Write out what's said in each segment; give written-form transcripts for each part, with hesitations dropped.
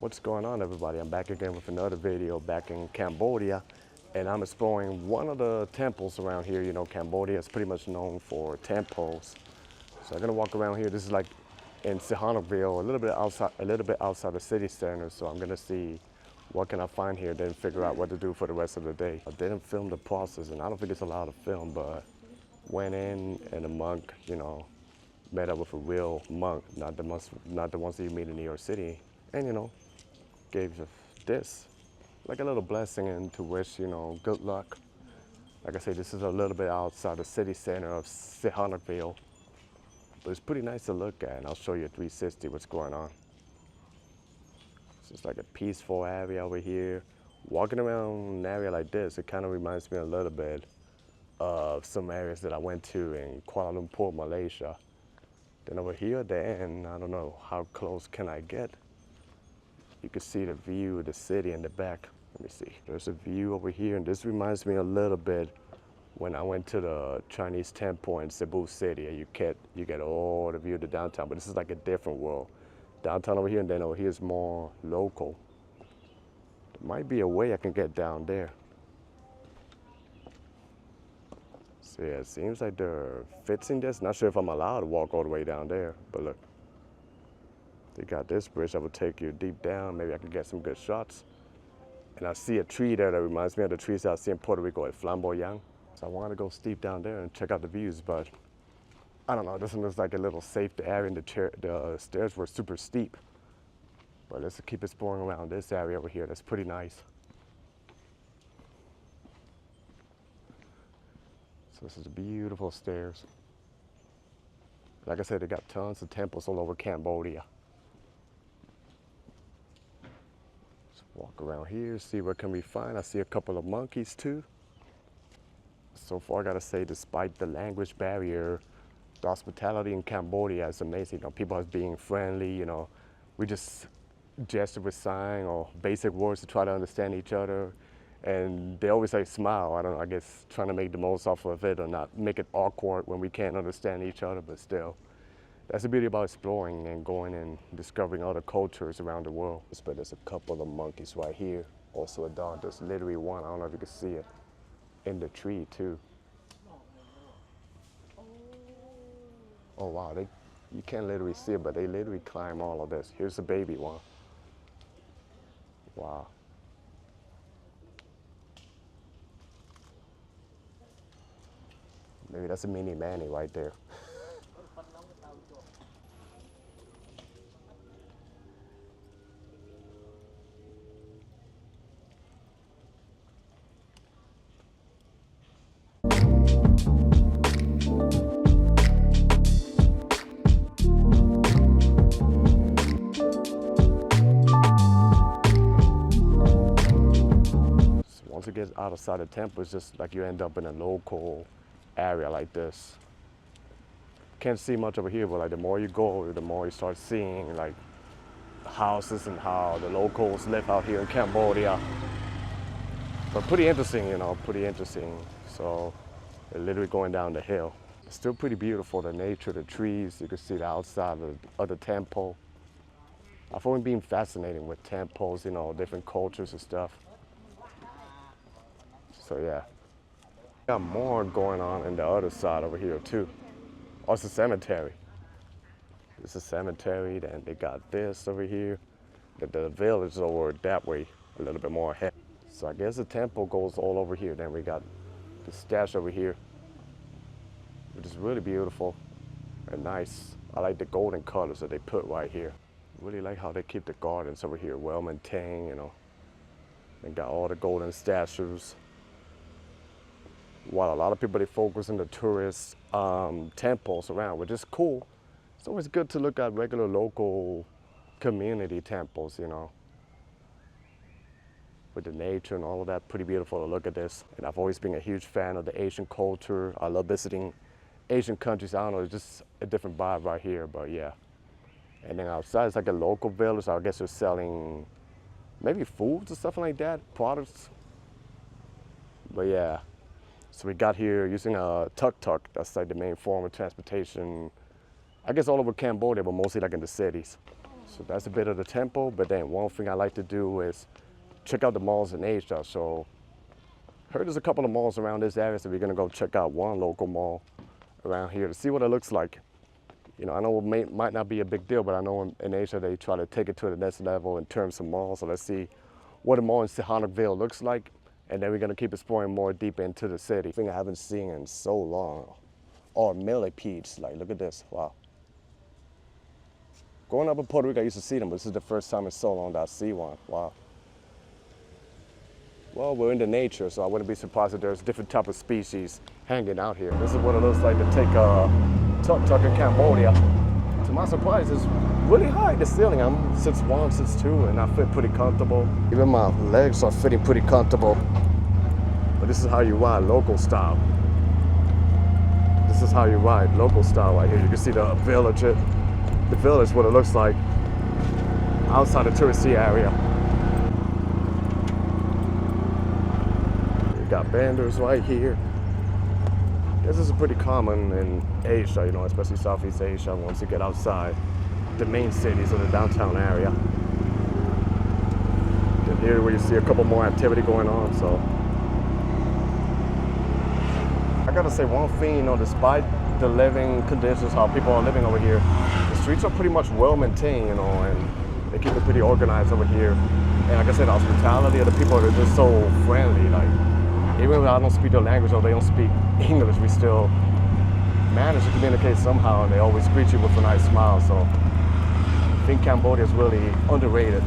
What's going on, everybody? I'm back again with another video back in Cambodia, and I'm exploring one of the temples around here. You know, Cambodia is pretty much known for temples. So I'm gonna walk around here. This is like in Sihanoukville, a little bit outside the city center. So I'm gonna see what can I find here, then figure out what to do for the rest of the day. I didn't film the process, and I don't think it's allowed to film, but went in and the monk, you know, met up with a real monk, not the ones that you meet in New York City, and you know, gave this, like a little blessing and to wish, you know, good luck. Like I say, this is a little bit outside the city center of Sihanoukville, but it's pretty nice to look at, and I'll show you a 360 what's going on. It's just like a peaceful area over here. Walking around an area like this, it kind of reminds me a little bit of some areas that I went to in Kuala Lumpur, Malaysia. Then over here at the end, I don't know how close can I get. You can see the view of the city in the back. Let me see. There's a view over here, and this reminds me a little bit when I went to the Chinese temple in Cebu City. And you get all the view of the downtown, but this is like a different world. Downtown over here, and then over here is more local. There might be a way I can get down there. So yeah, it seems like there are fits in this. Not sure if I'm allowed to walk all the way down there, but look. They got this bridge that will take you deep down. Maybe I can get some good shots. And I see a tree there that reminds me of the trees that I see in Puerto Rico at Flamboyant. So I want to go steep down there and check out the views, but I don't know, this one looks like a little safe area, and the stairs were super steep. But let's keep exploring around this area over here. That's pretty nice. So this is beautiful stairs. Like I said, they got tons of temples all over Cambodia. Walk around here, see what can we find. I see a couple of monkeys too. So far, I gotta say, despite the language barrier, the hospitality in Cambodia is amazing. You know, people are being friendly. You know, we just gesture with sign or basic words to try to understand each other. And they always say smile. I don't know, I guess trying to make the most off of it or not make it awkward when we can't understand each other, but still. That's the beauty about exploring and going and discovering other cultures around the world. But there's a couple of monkeys right here. Also a dog. There's literally one. I don't know if you can see it in the tree too. Oh wow, you can't literally see it, but they literally climb all of this. Here's the baby one. Wow. Maybe that's a mini Manny right there. Once it gets outside the temple, it's just like you end up in a local area like this. Can't see much over here, but like the more you go, the more you start seeing like houses and how the locals live out here in Cambodia. But pretty interesting, you know, pretty interesting. So they're literally going down the hill. It's still pretty beautiful, the nature, the trees. You can see the outside of the temple. I've always been fascinated with temples, you know, different cultures and stuff. So yeah, got more going on in the other side over here too. Oh, it's a cemetery. It's a cemetery, then they got this over here. The village is over that way, a little bit more ahead. So I guess the temple goes all over here. Then we got the stash over here, which is really beautiful and nice. I like the golden colors that they put right here. Really like how they keep the gardens over here well maintained, you know. They got all the golden statues. While a lot of people, they focus on the tourist temples around, which is cool. It's always good to look at regular local community temples, you know, with the nature and all of that. Pretty beautiful to look at this. And I've always been a huge fan of the Asian culture. I love visiting Asian countries. I don't know, it's just a different vibe right here, but yeah. And then outside, it's like a local village. So I guess they're selling maybe foods or something like that, products. But yeah. So we got here using a tuk-tuk. That's like the main form of transportation, I guess all over Cambodia, but mostly like in the cities. So that's a bit of the temple, but then one thing I like to do is check out the malls in Asia. So heard there's a couple of malls around this area, so we're gonna go check out one local mall around here to see what it looks like. You know, I know it might not be a big deal, but I know in Asia they try to take it to the next level in terms of malls. So let's see what a mall in Sihanoukville looks like, and then we're gonna keep exploring more deep into the city. Thing I haven't seen in so long. Oh, millipedes, like look at this, wow. Growing up in Puerto Rico, I used to see them, but this is the first time in so long that I see one, wow. Well, we're into nature, so I wouldn't be surprised if there's different type of species hanging out here. This is what it looks like to take a tuk-tuk in Cambodia. To my surprise, it's really high, the ceiling. I'm 6'1", 6'2", and I fit pretty comfortable. Even my legs are fitting pretty comfortable. But this is how you ride local style. This is how you ride local style right here. You can see the village, what it looks like outside the touristy area. You got vendors right here. This is pretty common in Asia, you know, especially Southeast Asia, once you get outside the main cities or the downtown area. Then here where you see a couple more activity going on, so. I gotta say one thing, you know, despite the living conditions, how people are living over here, the streets are pretty much well maintained, you know, and they keep it pretty organized over here. And like I said, the hospitality of the people are just so friendly. Like, even if I don't speak their language or they don't speak English, we still manage to communicate somehow, and they always greet you with a nice smile. So I think Cambodia is really underrated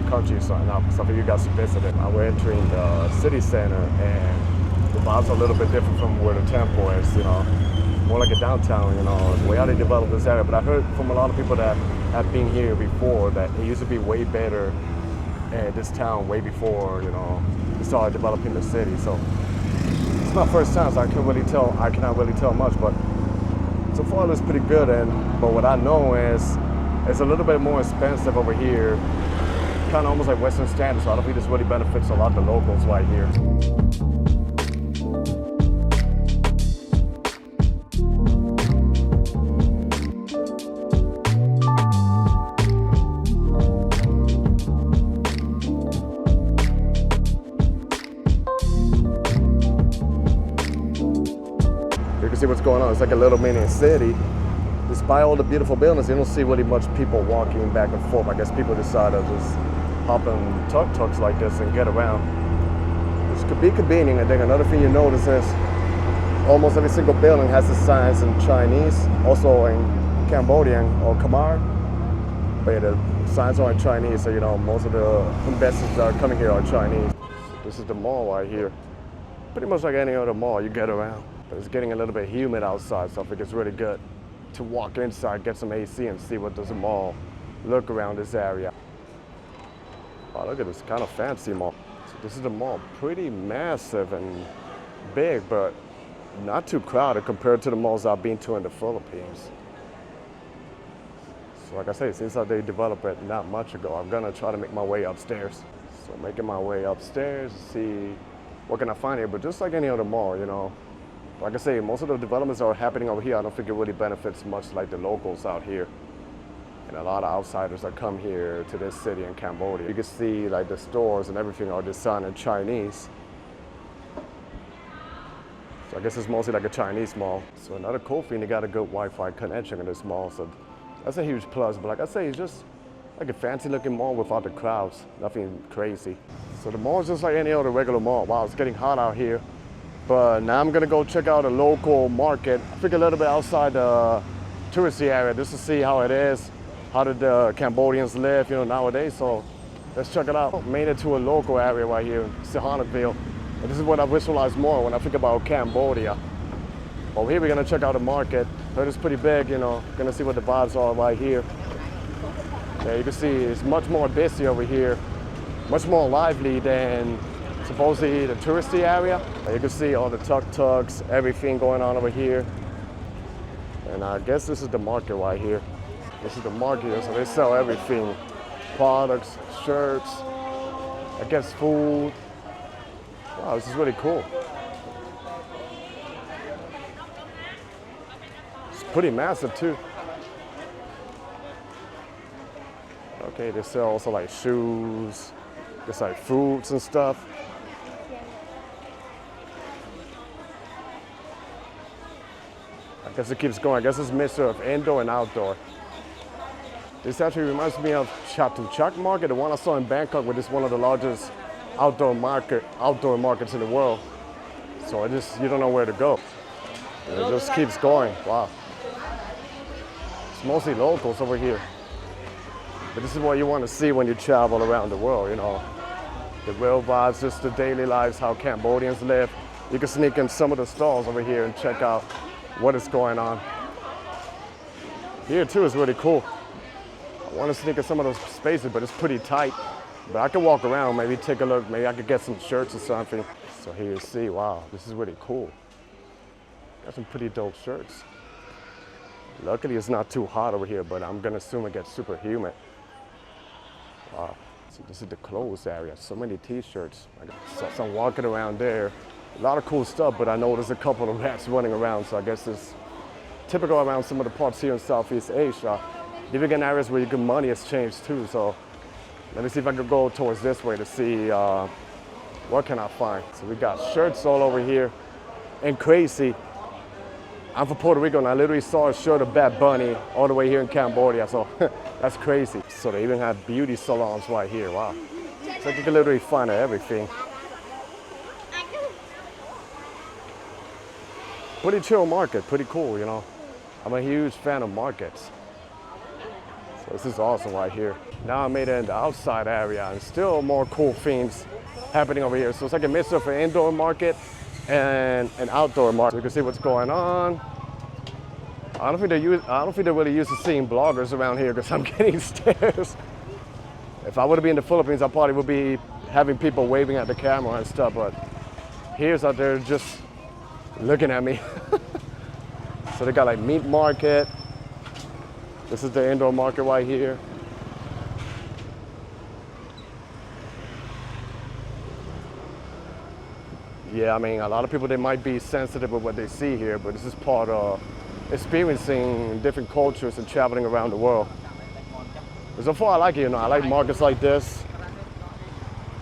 country, so something you guys should visit it. Now we're entering the city center, and the vibes are a little bit different from where the temple is, you know. More like a downtown, you know, the way how they developed this area. But I heard from a lot of people that have been here before that it used to be way better in this town way before, you know, they started developing the city. So it's my first time, so I cannot really tell much, but so far it looks pretty good. But what I know is it's a little bit more expensive over here, kind of almost like Western standards. So I don't think this really benefits a lot of the locals right here. You can see what's going on. It's like a little mini city. Despite all the beautiful buildings, you don't see really much people walking back and forth. I guess people decide to just hop in tuk-tuks like this and get around. Which could be convenient. I think another thing you notice is almost every single building has the signs in Chinese, also in Cambodian or Khmer. But yeah, the signs are in Chinese, so you know most of the investors that are coming here are Chinese. This is the mall right here. Pretty much like any other mall you get around. But it's getting a little bit humid outside, so I think it's really good to walk inside, get some AC, and see what does the mall look around this area. Oh, look at this kind of fancy mall. So this is the mall, pretty massive and big, but not too crowded compared to the malls I've been to in the Philippines. So like I say, it seems like they developed it not much ago. I'm gonna try to make my way upstairs. So making my way upstairs to see what can I find here, but just like any other mall, you know, like I say, most of the developments that are happening over here, I don't think it really benefits much like the locals out here. And a lot of outsiders that come here to this city in Cambodia. You can see like the stores and everything are designed in Chinese. So I guess it's mostly like a Chinese mall. So another cool thing, they got a good Wi-Fi connection in this mall. So that's a huge plus. But like I say, it's just like a fancy looking mall without the crowds, nothing crazy. So the mall is just like any other regular mall. Wow, it's getting hot out here. But now I'm gonna go check out a local market. I think a little bit outside the touristy area just to see how it is. How did the Cambodians live, you know, nowadays? So let's check it out. Made it to a local area right here in Sihanoukville. And this is what I visualize more when I think about Cambodia. Over here we're gonna check out the market. Heard it's pretty big, you know. Gonna see what the vibes are right here. Yeah, you can see it's much more busy over here, much more lively than supposedly the touristy area. You can see all the tuk-tuks, everything going on over here. And I guess this is the market right here. This is the market, so they sell everything. Products, shirts, I guess food. Wow, this is really cool. It's pretty massive too. Okay, they sell also like shoes, just like fruits and stuff. I guess it keeps going. I guess it's a mixture of indoor and outdoor. This actually reminds me of Chatuchak Market, the one I saw in Bangkok, which is one of the largest outdoor markets in the world. So you don't know where to go. And it just keeps going. Wow. It's mostly locals over here. But this is what you want to see when you travel around the world, you know. The real vibes, just the daily lives, how Cambodians live. You can sneak in some of the stalls over here and check out what is going on. Here too is really cool. I want to sneak in some of those spaces, but it's pretty tight. But I can walk around, maybe take a look, maybe I could get some shirts or something. So here you see, wow, this is really cool. Got some pretty dope shirts. Luckily it's not too hot over here, but I'm gonna assume it gets super humid. Wow, so this is the clothes area. So many t-shirts. So I'm walking around there. A lot of cool stuff, but I noticed a couple of rats running around, so I guess it's typical around some of the parts here in Southeast Asia. Even in areas where you get money exchange too, so let me see if I could go towards this way to see what can I find. So we got shirts all over here, and crazy. I'm from Puerto Rico and I literally saw a shirt of Bad Bunny all the way here in Cambodia, so that's crazy. So they even have beauty salons right here, wow. It's like you can literally find everything. Pretty chill market, pretty cool, you know. I'm a huge fan of markets. So this is awesome right here. Now I made it in the outside area and still more cool things happening over here. So it's like a mix of an indoor market and an outdoor market. You can see what's going on. I don't think they're really used to seeing bloggers around here because I'm getting stares. If I would have been in the Philippines, I probably would be having people waving at the camera and stuff, but here's out there just looking at me. So they got like meat market. This is the indoor market right here. Yeah, I mean, a lot of people, they might be sensitive with what they see here, but this is part of experiencing different cultures and traveling around the world. But so far I like it, you know, I like markets like this.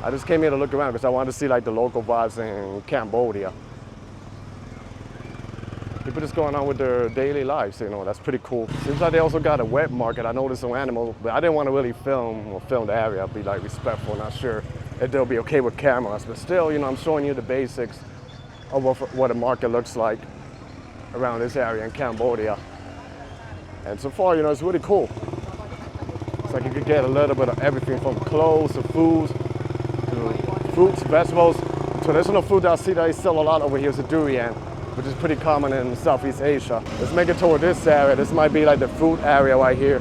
I just came here to look around because I wanted to see like the local vibes in Cambodia. People just going on with their daily lives, you know, that's pretty cool. Seems like they also got a wet market. I noticed some animals, but I didn't want to really film the area. I'd be like respectful, not sure if they'll be okay with cameras, but still, you know, I'm showing you the basics of what a market looks like around this area in Cambodia. And so far, you know, it's really cool. It's like you could get a little bit of everything from clothes to foods, to fruits, vegetables. Traditional food that I see that they sell a lot over here is the durian, which is pretty common in Southeast Asia. Let's make it toward this area. This might be like the fruit area right here.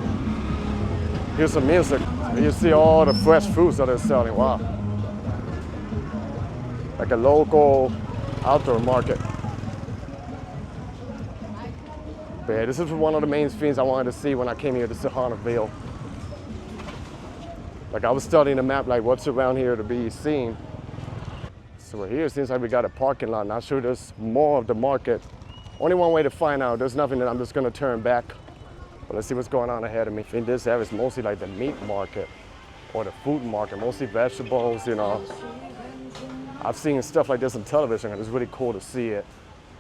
Here's some music. You see all the fresh fruits that they're selling, wow. Like a local outdoor market. But yeah, this is one of the main things I wanted to see when I came here to Sihanoukville. Like I was studying the map, like what's around here to be seen. So we're here, it seems like we got a parking lot. Not sure there's more of the market. Only one way to find out. There's nothing that I'm just gonna turn back. But let's see what's going on ahead of me. I think this area is mostly like the meat market or the food market, mostly vegetables, you know. I've seen stuff like this on television and it's really cool to see it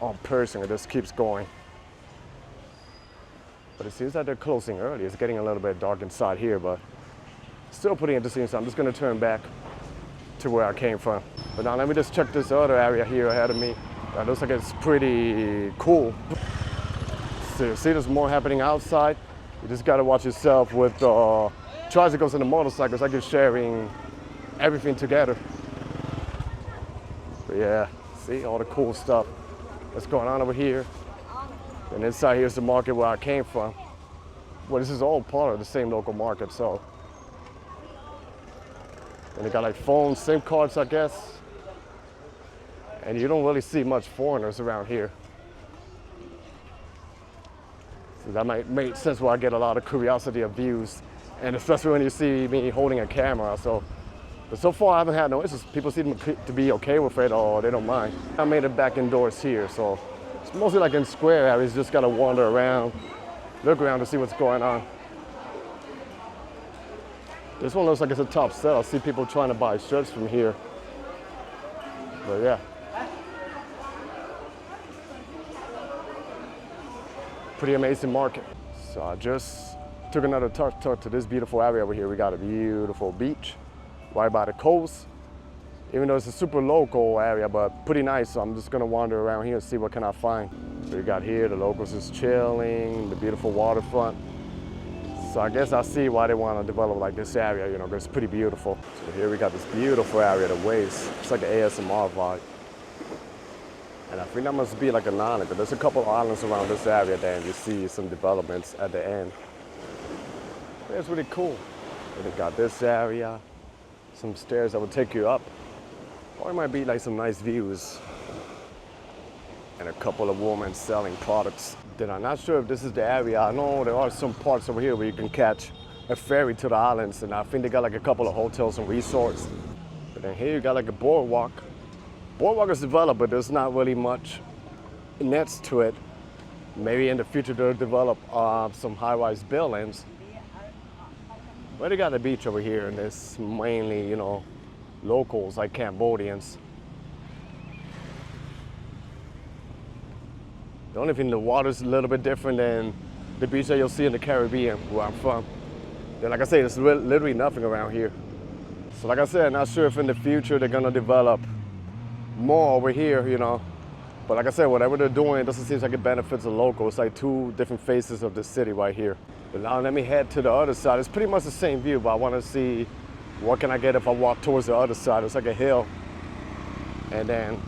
on person. It just keeps going. But it seems like they're closing early. It's getting a little bit dark inside here, but still pretty interesting. So I'm just gonna turn back to where I came from. But now let me just check this other area here ahead of me. It looks like it's pretty cool. So you see there's more happening outside. You just gotta watch yourself with tricycles and the motorcycles. Like you're sharing everything together. But yeah, see all the cool stuff that's going on over here. And inside here's the market where I came from. Well, this is all part of the same local market, so. And they got like phone SIM cards, I guess. And you don't really see much foreigners around here. So that might make sense why I get a lot of curiosity of views. And especially when you see me holding a camera. So, but so far I haven't had no issues. People seem to be okay with it or they don't mind. I made it back indoors here, so it's mostly like in square areas. You just gotta wander around, look around to see what's going on. This one looks like it's a top sell. I see people trying to buy shirts from here. But yeah. Pretty amazing market. So I just took another tuk-tuk to this beautiful area over here. We got a beautiful beach right by the coast. Even though it's a super local area, but pretty nice. So I'm just gonna wander around here and see what can I find. So we got here, the locals is chilling, the beautiful waterfront. So I guess I see why they want to develop like this area, you know, because it's pretty beautiful. So here we got this beautiful area, the waves. It's like an ASMR vibe. And I think that must be like an island, because there's a couple of islands around this area there, and you see some developments at the end. Yeah, it's really cool. And they got this area, some stairs that will take you up. Or it might be like some nice views. And a couple of women selling products. Then I'm not sure if this is the area. I know there are some parts over here where you can catch a ferry to the islands, and I think they got like a couple of hotels and resorts. But then here you got like a boardwalk. Boardwalk is developed, but there's not really much next to it. Maybe in the future they'll develop some high-rise buildings. But they got a beach over here, and it's mainly, you know, locals like Cambodians. The only thing, the water's a little bit different than the beach that you'll see in the Caribbean, where I'm from. Then, like I say, there's literally nothing around here. So like I said, not sure if in the future they're gonna develop more over here, you know. But like I said, whatever they're doing, it doesn't seem like it benefits the locals. It's like two different faces of the city right here. But now let me head to the other side. It's pretty much the same view, but I wanna see what can I get if I walk towards the other side. It's like a hill. And then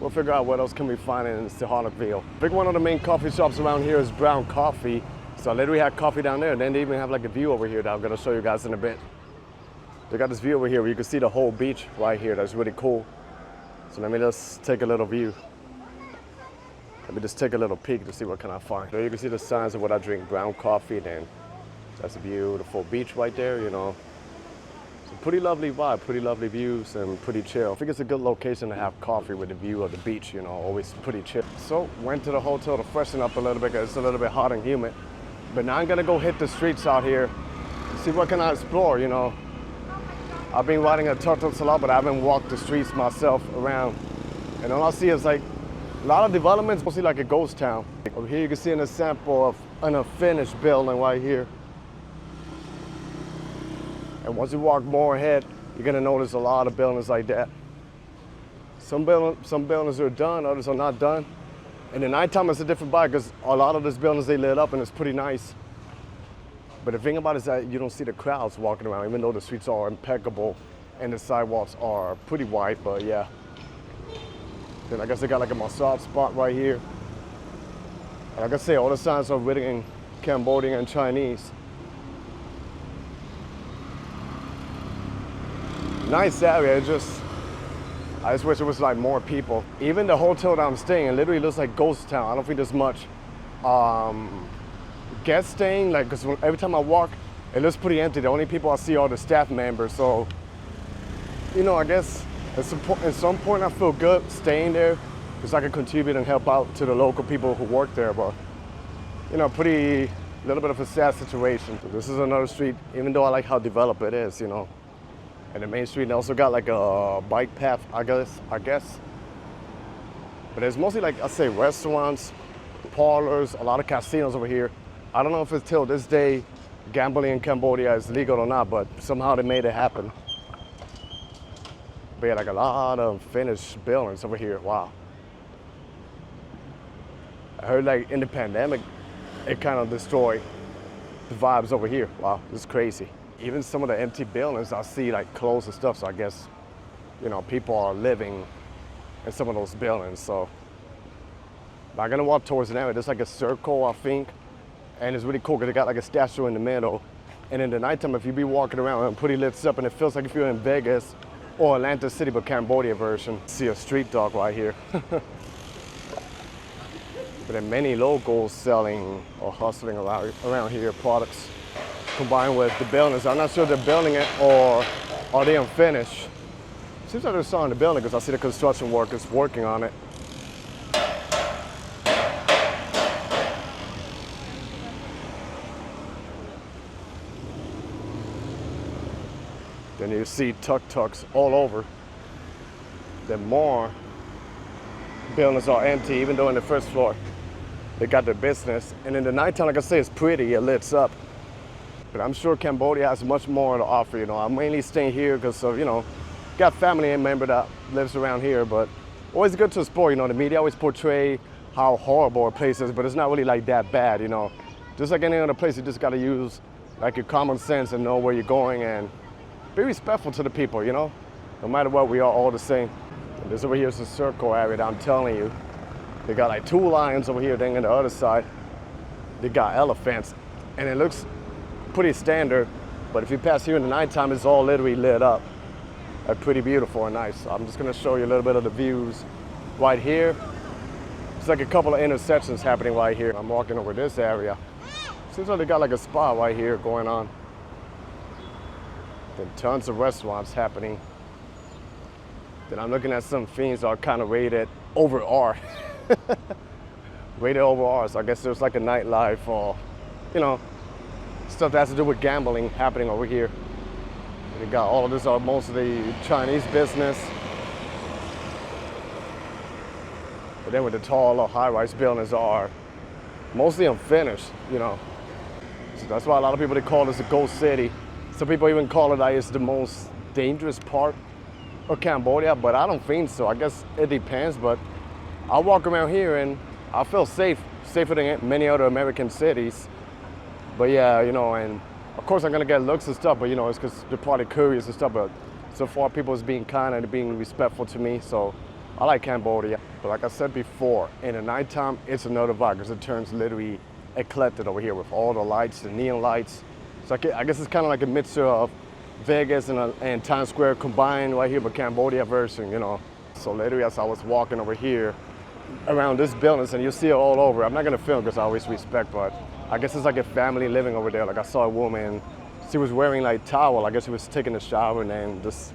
we'll figure out what else can we find in Sihanoukville. I think one of the main coffee shops around here is Brown Coffee. So I literally had coffee down there, and then they even have like a view over here that I'm gonna show you guys in a bit. They got this view over here where you can see the whole beach right here. That's really cool. So let me just take a little view. Let me just take a little peek to see what can I find. So you can see the signs of what I drink, brown coffee, then that's a beautiful beach right there, you know. So pretty lovely vibe, pretty lovely views, and pretty chill. I think it's a good location to have coffee with the view of the beach, you know, always pretty chill. So went to the hotel to freshen up a little bit because it's a little bit hot and humid. But now I'm gonna go hit the streets out here and see what can I explore, you know. I've been riding a tuk-tuk a lot, but I haven't walked the streets myself around. And all I see is like a lot of developments, mostly like a ghost town. Over here you can see an example of an unfinished building right here. And once you walk more ahead, you're gonna notice a lot of buildings like that. Some buildings are done, others are not done. And at nighttime it's a different vibe because a lot of these buildings they lit up and it's pretty nice. But the thing about it is that you don't see the crowds walking around, even though the streets are impeccable and the sidewalks are pretty wide, but yeah. Then I guess they got like a massage spot right here. And like I say, all the signs are written in Cambodian and Chinese. Nice area, I just wish it was like more people. Even the hotel that I'm staying in literally looks like ghost town. I don't think there's much guests staying, like, because every time I walk, it looks pretty empty. The only people I see are the staff members. So, you know, I guess at some point I feel good staying there because I can contribute and help out to the local people who work there. But, you know, pretty, little bit of a sad situation. So this is another street, even though I like how developed it is, you know. And the main street also got like a bike path, I guess. But it's mostly like, I say, restaurants, parlors, a lot of casinos over here. I don't know if it's till this day gambling in Cambodia is legal or not, but somehow they made it happen. But yeah, like a lot of finished buildings over here, wow. I heard like in the pandemic, it kind of destroyed the vibes over here. Wow, this is crazy. Even some of the empty buildings, I see like clothes and stuff, so I guess, you know, people are living in some of those buildings, so. I'm gonna walk towards an area, there's like a circle, I think, and it's really cool because they got like a statue in the middle. And in the nighttime, if you be walking around and pretty lit up, and it feels like if you're in Vegas or Atlantic City, but Cambodia version. See a street dog right here. But there are many locals selling or hustling around here products combined with the buildings. I'm not sure if they're building it or are they unfinished. Seems like they're starting the building because I see the construction workers working on it. Then you see tuk-tuks all over. Then more buildings are empty, even though in the first floor they got their business. And in the nighttime, like I say, it's pretty, it lights up. But I'm sure Cambodia has much more to offer. I'm mainly staying here because of, got family member that lives around here. But always good to explore. The media always portray how horrible a place is, but it's not really like that bad. Just like any other place, you just got to use like your common sense and know where you're going and be respectful to the people. No matter what, we are all the same. And this over here is the circle area that I'm telling you. They got like 2 lions over here. Then on the other side, they got elephants, and it looks pretty standard. But if you pass here in the nighttime, it's all literally lit up. Pretty beautiful and nice. So I'm just gonna show you a little bit of the views right here. It's like a couple of intersections happening right here. I'm walking over this area. Seems like they got like a spa right here going on. Then tons of restaurants happening. Then I'm looking at some things that are kind of rated over R. Rated over R. So I guess there's like a nightlife or, stuff that has to do with gambling happening over here. They got all of this are mostly Chinese business. But then with the tall high-rise buildings are mostly unfinished, So that's why a lot of people, they call this a ghost city. Some people even call it like it's the most dangerous part of Cambodia, but I don't think so. I guess it depends, but I walk around here and I feel safe, safer than many other American cities. But yeah, and of course I'm gonna get looks and stuff, but it's because they're probably curious and stuff, but so far people is being kind and being respectful to me, so I like Cambodia. But like I said before, in the nighttime, it's another vibe because it turns literally eclectic over here with all the lights, the neon lights. So I guess it's kind of like a mixture of Vegas and Times Square combined right here, but Cambodia version, So literally as I was walking over here around this buildings, and you see it all over. I'm not gonna film because I always respect, but I guess it's like a family living over there. Like I saw a woman, she was wearing like towel. I guess she was taking a shower and then just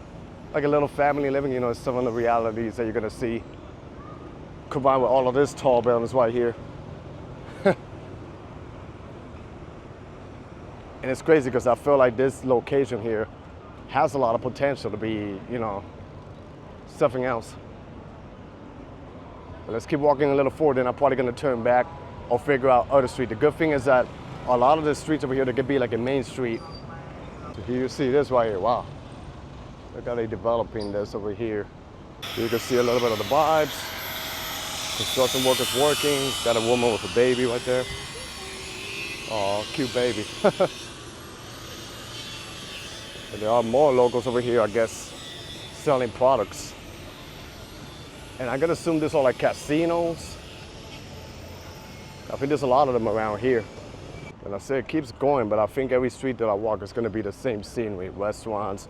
like a little family living, it's some of the realities that you're gonna see combined with all of this tall buildings right here. And it's crazy because I feel like this location here has a lot of potential to be, something else. But let's keep walking a little forward, then I'm probably gonna turn back or figure out other street. The good thing is that a lot of the streets over here, they could be like a main street. So here you see this right here, wow. Look how they're developing this over here. You can see a little bit of the vibes. Construction workers working. Got a woman with a baby right there. Oh, cute baby. And there are more locals over here, I guess, selling products. And I'm gonna assume these are like casinos. I think there's a lot of them around here. And I say it keeps going, but I think every street that I walk is gonna be the same scenery, restaurants.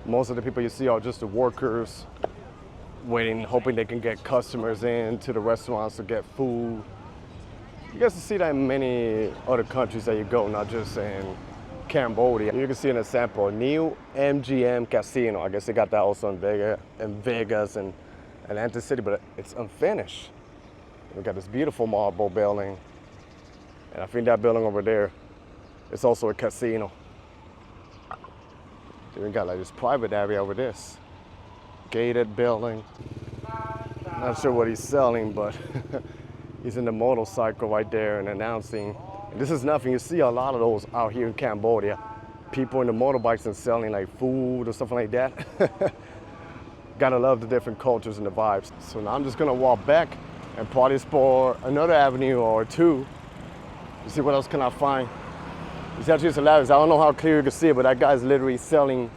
Most of the people you see are just the workers waiting, hoping they can get customers in to the restaurants to get food. You guys can see that in many other countries that you go, not just in Cambodia. You can see an example, new MGM Casino. I guess they got that also in Vegas and Atlantic City, but it's unfinished. We got this beautiful marble building. And I think that building over there is also a casino. Then we got like this private area over this. Gated building. Not sure what he's selling, but he's in the motorcycle right there and announcing. And this is nothing. You see a lot of those out here in Cambodia. People in the motorbikes and selling like food or something like that. Gotta love the different cultures and the vibes. So now I'm just gonna walk back and probably explore another avenue or two to see what else can I find. It's actually hilarious. I don't know how clear you can see it, but that guy's literally selling,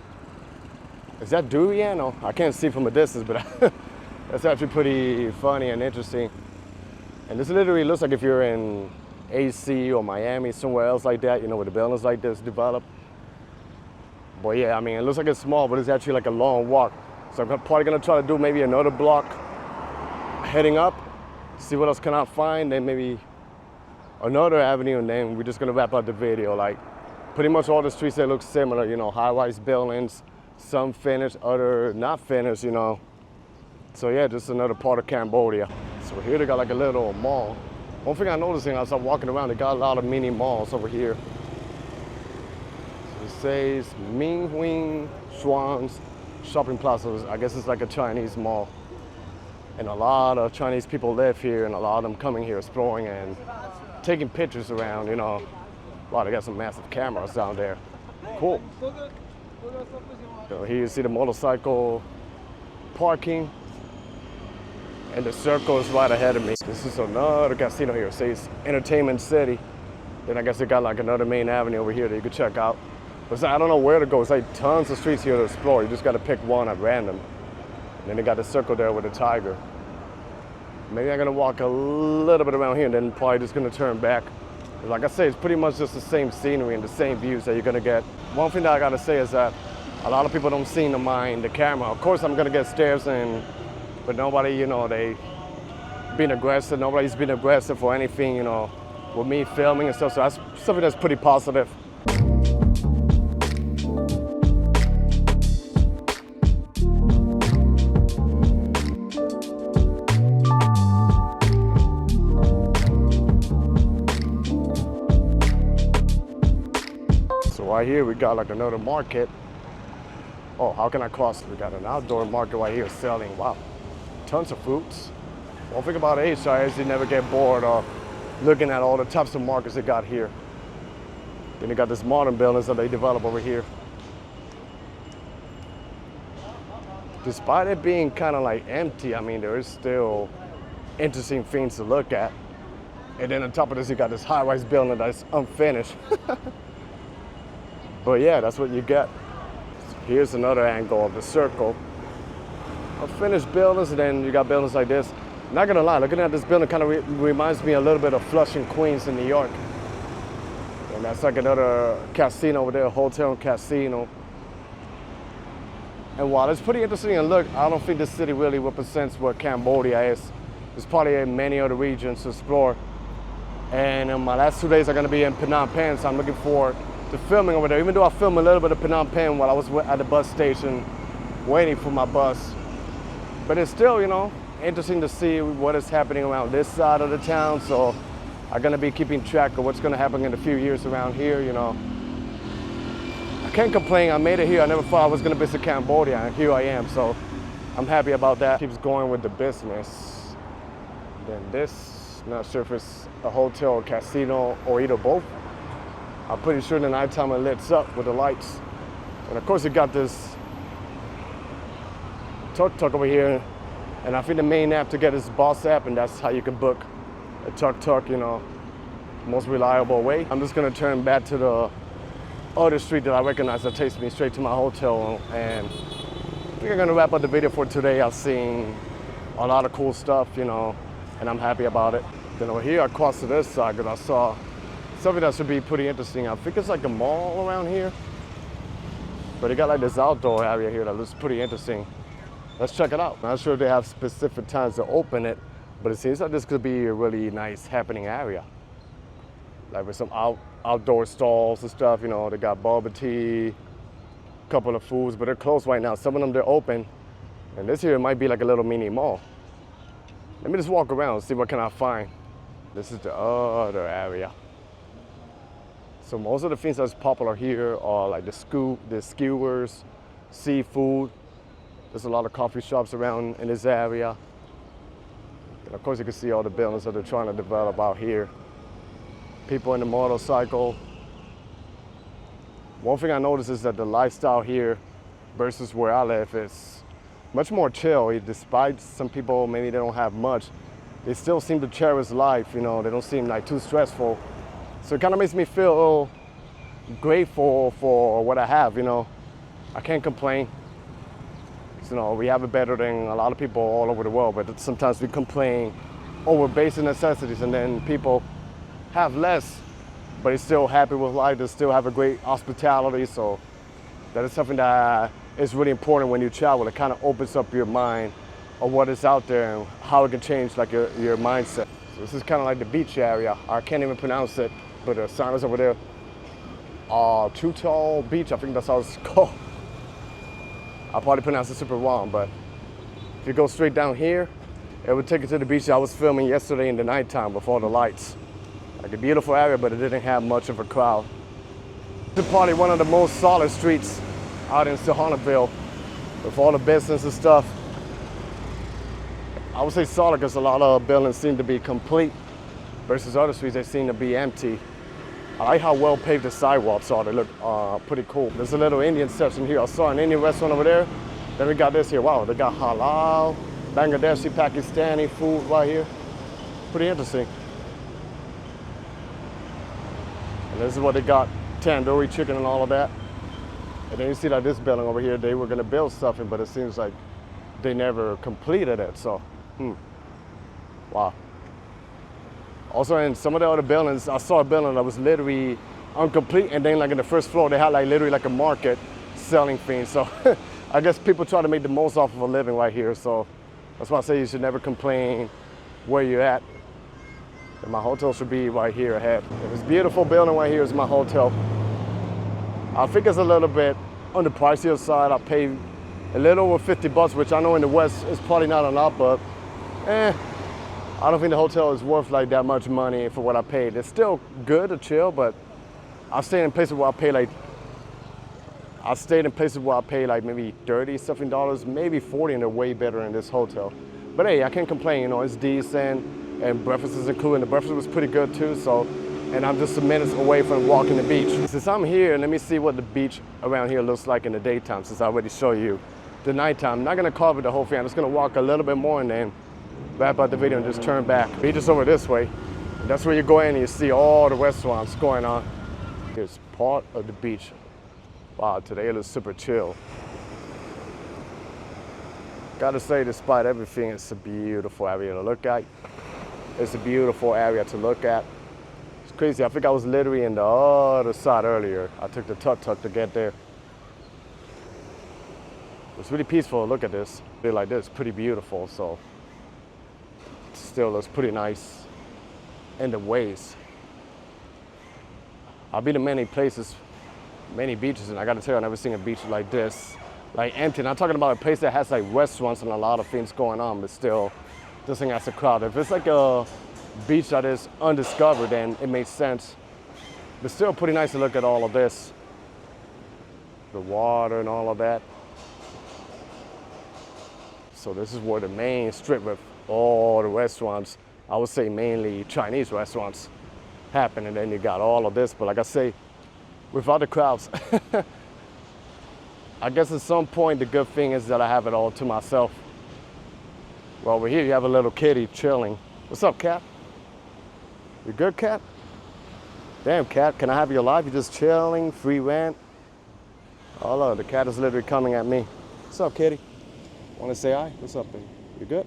is that durian? Oh, I can't see from a distance, but that's actually pretty funny and interesting. And this literally looks like if you're in AC or Miami, somewhere else like that, where the buildings like this develop. But yeah, I mean, it looks like it's small, but it's actually like a long walk. So I'm probably gonna try to do maybe another block heading up, see what else can I find, then maybe another avenue, and then we're just gonna wrap up the video. Like pretty much all the streets, they look similar, high-rise buildings, some finished, other not finished, So yeah, just another part of Cambodia. So here they got like a little mall. One thing I noticed as I was walking around, they got a lot of mini malls over here. So says Ming Huing Shuang's Shopping Plaza. I guess it's like a Chinese mall. And a lot of Chinese people live here, and a lot of them coming here exploring and taking pictures around, you know. Wow, they got some massive cameras down there. Cool. So here you see the motorcycle parking, and the circle is right ahead of me. This is another casino here. It says Entertainment City. Then I guess they got like another main avenue over here that you could check out. But I don't know where to go. It's like tons of streets here to explore. You just got to pick one at random. And then they got the circle there with the tiger. Maybe I'm gonna walk a little bit around here and then probably just gonna turn back. Like I say, it's pretty much just the same scenery and the same views that you're gonna get. One thing that I gotta say is that a lot of people don't seem to mind the camera. Of course, I'm gonna get stares, but nobody, you know, they being aggressive. Nobody's been aggressive for anything, you know, with me filming and stuff. So that's something that's pretty positive. Right here we got like another market. Oh, how can I cross? We got an outdoor market right here selling, wow, tons of fruits. One thing about Asia is you never get bored of looking at all the types of markets they got here. Then they got this modern buildings that they develop over here. Despite it being kind of like empty, I mean, there is still interesting things to look at. And then on top of this, you got this high-rise building that's unfinished. But yeah, that's what you get. Here's another angle of the circle. Unfinished buildings, and then you got buildings like this. Not gonna lie, looking at this building kind of reminds me a little bit of Flushing, Queens in New York. And that's like another casino over there, a hotel and casino. And while it's pretty interesting to look, I don't think this city really represents what Cambodia is. There's probably many other regions to explore. And my last 2 days are gonna be in Phnom Penh, so I'm looking forward to filming over there, even though I filmed a little bit of Phnom Penh while I was at the bus station waiting for my bus. But it's still, you know, interesting to see what is happening around this side of the town. So I'm gonna be keeping track of what's gonna happen in a few years around here, you know. I can't complain, I made it here. I never thought I was gonna visit Cambodia, and here I am. So I'm happy about that. Keeps going with the business. Then this, not sure if it's a hotel or casino or either both. I'm pretty sure in the nighttime it lights up with the lights. And of course you got this tuk-tuk over here. And I think the main app to get is Boss app, and that's how you can book a tuk-tuk, you know, most reliable way. I'm just gonna turn back to the other street that I recognize that takes me straight to my hotel. And I think I'm gonna wrap up the video for today. I've seen a lot of cool stuff, you know, and I'm happy about it. Then over here across to this side, because I saw something that should be pretty interesting. I think it's like a mall around here. But they got like this outdoor area here that looks pretty interesting. Let's check it out. Not sure if they have specific times to open it, but it seems like this could be a really nice happening area. Like with some outdoor stalls and stuff, you know, they got bubble tea, a couple of foods, but they're closed right now. Some of them, they're open. And this here might be like a little mini mall. Let me just walk around and see what can I find. This is the other area. So most of the things that's popular here are like the skewers, seafood. There's a lot of coffee shops around in this area. And of course you can see all the buildings that they're trying to develop out here. People in the motorcycle. One thing I noticed is that the lifestyle here versus where I live is much more chill. Despite some people, maybe they don't have much, they still seem to cherish life, you know, they don't seem like too stressful. So it kind of makes me feel grateful for what I have, you know. I can't complain. You know, we have it better than a lot of people all over the world, but sometimes we complain over basic necessities, and then people have less, but they're still happy with life. They still have a great hospitality. So that is something that is really important when you travel. It kind of opens up your mind of what is out there and how it can change like your mindset. So this is kind of like the beach area. I can't even pronounce it, but the sign is over there. Chutal Beach, I think that's how it's called. I'll probably pronounce it super wrong, but if you go straight down here, it would take you to the beach I was filming yesterday in the nighttime before the lights. Like a beautiful area, but it didn't have much of a crowd. This is probably one of the most solid streets out in Sihanoukville with all the business and stuff. I would say solid because a lot of buildings seem to be complete versus other streets that seem to be empty. I like how well paved the sidewalks are. They look pretty cool. There's a little Indian section here. I saw an Indian restaurant over there. Then we got this here. Wow, they got halal, Bangladeshi, Pakistani food right here. Pretty interesting. And this is what they got, tandoori chicken and all of that. And then you see like this building over here, they were gonna build something, but it seems like they never completed it, so, wow. Also in some of the other buildings, I saw a building that was literally incomplete, and then like in the first floor, they had like literally like a market selling things. So I guess people try to make the most off of a living right here. So that's why I say you should never complain where you're at. And my hotel should be right here ahead. And this beautiful building right here is my hotel. I think it's a little bit on the pricier side. I paid a little over 50 bucks, which I know in the West is probably not a lot, but I don't think the hotel is worth like that much money for what I paid. It's still good to chill, but I've stayed in places where I pay like maybe 30 something dollars, maybe 40, and they're way better in this hotel. But hey, I can't complain, you know, it's decent, and breakfast is included. The breakfast was pretty good too, so, and I'm just some minutes away from walking the beach. Since I'm here, let me see what the beach around here looks like in the daytime, since I already showed you the nighttime. I'm not gonna cover the whole thing. I'm just gonna walk a little bit more and then wrap up the video and just turn back. Beach is over this way. That's where you go in and you see all the restaurants going on. Here's part of the beach. Wow, today it looks super chill. Gotta say, despite everything, it's a beautiful area to look at. It's a beautiful area to look at. It's crazy, I think I was literally in the other side earlier. I took the tuk-tuk to get there. It's really peaceful. Look at this. They're like this, pretty beautiful, so it still looks pretty nice in the waves. I've been to many places, many beaches, and I gotta tell you, I've never seen a beach like this, like empty. And I'm talking about a place that has like restaurants and a lot of things going on, but still, this thing has a crowd. If it's like a beach that is undiscovered, then it makes sense. But still pretty nice to look at all of this. The water and all of that. So this is where the main strip with all the restaurants, I would say mainly Chinese restaurants, happen. And then you got all of this, but like I say, without the crowds. I guess at some point the good thing is that I have it all to myself. Well, over here you have a little kitty chilling. What's up, cat? You good, cat? Damn, cat, can I have your life? You're just chilling, free rent. Oh look, the cat is literally coming at me. What's up, kitty? Want to say hi? What's up, baby? You good?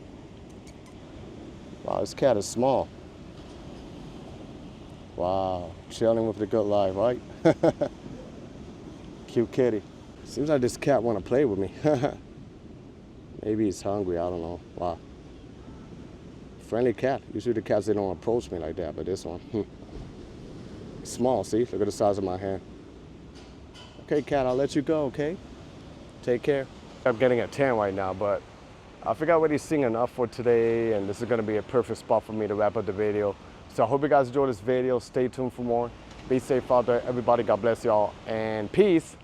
Wow, this cat is small. Wow, chilling with the good life, right? Cute kitty. Seems like this cat want to play with me. Maybe he's hungry, I don't know. Wow. Friendly cat. Usually the cats, they don't approach me like that, but this one, small, see? Look at the size of my hand. Okay, cat, I'll let you go, okay? Take care. I'm getting a tan right now, but I think I already seen enough for today, and this is gonna be a perfect spot for me to wrap up the video. So I hope you guys enjoyed this video. Stay tuned for more. Be safe out there, everybody. God bless y'all, and peace.